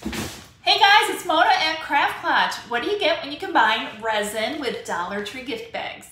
Hey guys, it's Mona at Craft Clutch. What do you get when you combine resin with Dollar Tree gift bags?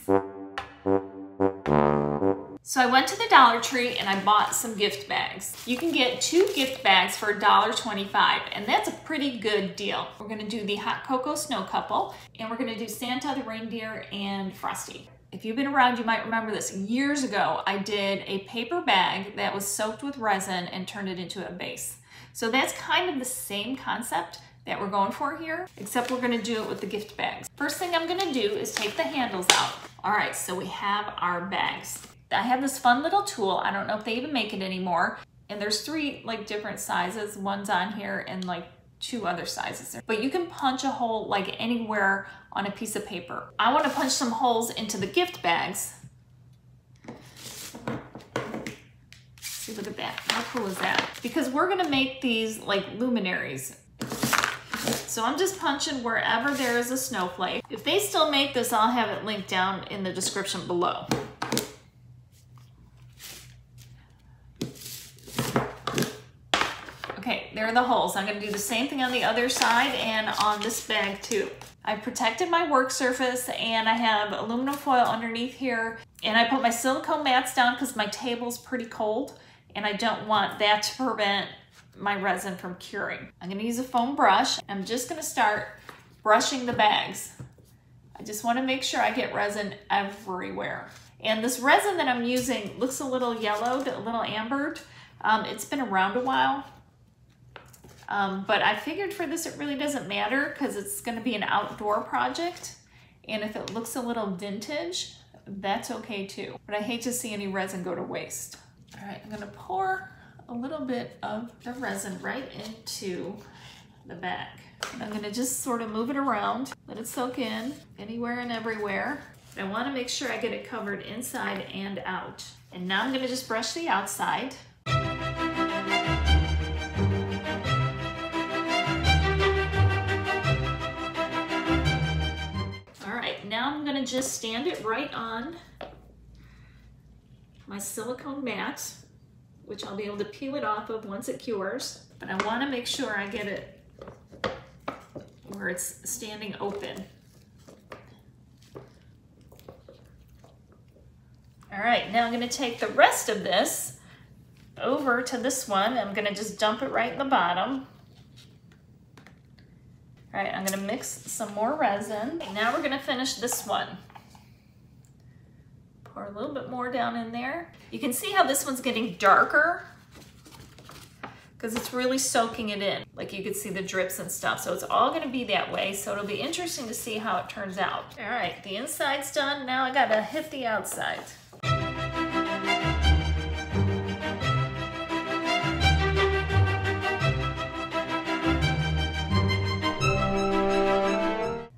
So I went to the Dollar Tree and I bought some gift bags. You can get 2 gift bags for $1.25, and that's a pretty good deal. We're gonna do the Hot Cocoa Snow Couple, and we're gonna do Santa, the reindeer, and Frosty. If you've been around, you might remember this. Years ago, I did a paper bag that was soaked with resin and turned it into a base. So that's kind of the same concept that we're going for here, except we're gonna do it with the gift bags. First thing I'm gonna do is take the handles out. All right, so we have our bags. I have this fun little tool. I don't know if they even make it anymore. And there's 3 like different sizes. One's on here and like 2 other sizes. But you can punch a hole like anywhere on a piece of paper. I want to punch some holes into the gift bags. See, look at that. How cool is that? Because we're gonna make these like luminaries. So I'm just punching wherever there is a snowflake. If they still make this, I'll have it linked down in the description below. Okay, there are the holes. I'm gonna do the same thing on the other side and on this bag too. I've protected my work surface and I have aluminum foil underneath here, and I put my silicone mats down because my table's pretty cold and I don't want that to prevent my resin from curing. I'm gonna use a foam brush. I'm just gonna start brushing the bags. I just wanna make sure I get resin everywhere. And this resin that I'm using looks a little yellowed, a little ambered. It's been around a while. But I figured for this it really doesn't matter because it's going to be an outdoor project, and if it looks a little vintage, that's okay too. But I hate to see any resin go to waste. All right, I'm going to pour a little bit of the resin right into the bag. And I'm going to just sort of move it around, let it soak in anywhere and everywhere. I want to make sure I get it covered inside and out. And now I'm going to just brush the outside. Now I'm gonna just stand it right on my silicone mat, which I'll be able to peel it off of once it cures. But I wanna make sure I get it where it's standing open. All right, now I'm gonna take the rest of this over to this one. I'm gonna just dump it right in the bottom. All right, I'm gonna mix some more resin. Now we're gonna finish this one. Pour a little bit more down in there. You can see how this one's getting darker because it's really soaking it in. Like you could see the drips and stuff. So it's all gonna be that way. So it'll be interesting to see how it turns out. All right, the inside's done. Now I gotta hit the outside.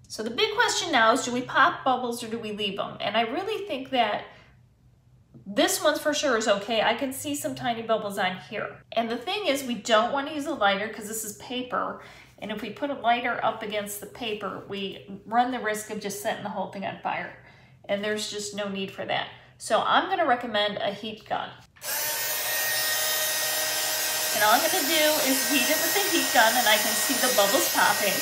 So the big question now is, do we pop bubbles or do we leave them? And I really think that this one's for sure is okay. I can see some tiny bubbles on here. And the thing is, we don't want to use a lighter because this is paper. And if we put a lighter up against the paper, we run the risk of just setting the whole thing on fire. And there's just no need for that. So I'm gonna recommend a heat gun. And all I'm gonna do is heat it with the heat gun, and I can see the bubbles popping.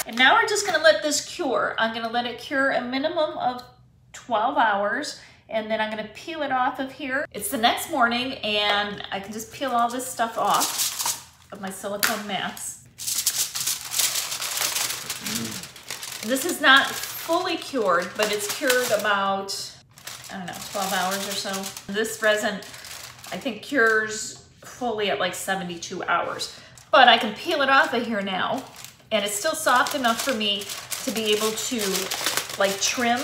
And now we're just gonna let this cure. I'm gonna let it cure a minimum of 12 hours, and then I'm gonna peel it off of here. It's the next morning, and I can just peel all this stuff off of my silicone mats. This is not fully cured, but it's cured about, I don't know, 12 hours or so. This resin, I think, cures fully at like 72 hours. But I can peel it off of here now. And it's still soft enough for me to be able to like trim.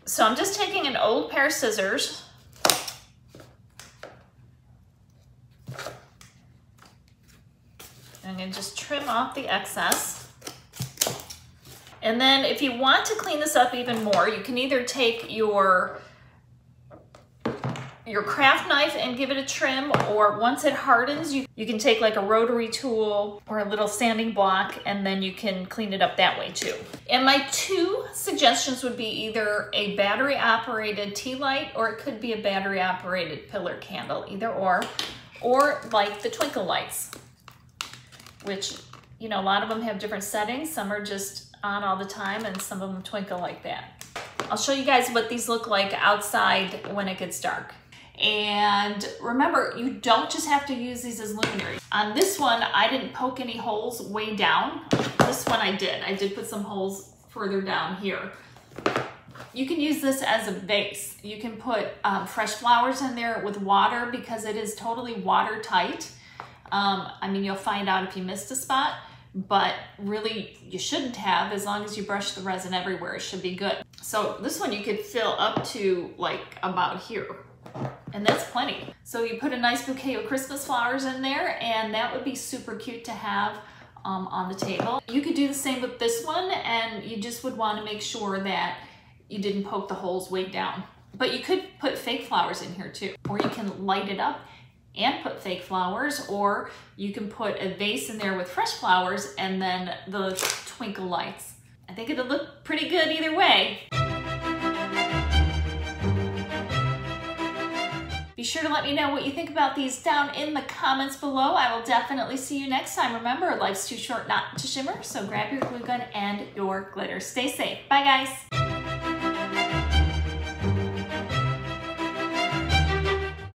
So I'm just taking an old pair of scissors. I'm gonna just trim off the excess. And then if you want to clean this up even more, you can either take your your craft knife and give it a trim, or once it hardens, you can take like a rotary tool or a little sanding block, and then you can clean it up that way too. And my two suggestions would be either a battery operated tea light, or it could be a battery operated pillar candle, either or like the twinkle lights, which, you know, a lot of them have different settings. Some are just on all the time and some of them twinkle like that. I'll show you guys what these look like outside when it gets dark. And remember, you don't just have to use these as luminaries. On this one, I didn't poke any holes way down. This one I did. I did put some holes further down here. You can use this as a vase. You can put fresh flowers in there with water because it is totally watertight. I mean, you'll find out if you missed a spot, but really you shouldn't have. As long as you brush the resin everywhere, it should be good. So this one you could fill up to like about here, and that's plenty. So you put a nice bouquet of Christmas flowers in there, and that would be super cute to have on the table. You could do the same with this one, and you just would want to make sure that you didn't poke the holes way down. But you could put fake flowers in here too, or you can light it up and put fake flowers, or you can put a vase in there with fresh flowers and then the twinkle lights. I think it'll look pretty good either way. Be sure to let me know what you think about these down in the comments below. I will definitely see you next time. Remember, life's too short not to shimmer, so grab your glue gun and your glitter. Stay safe. Bye, guys.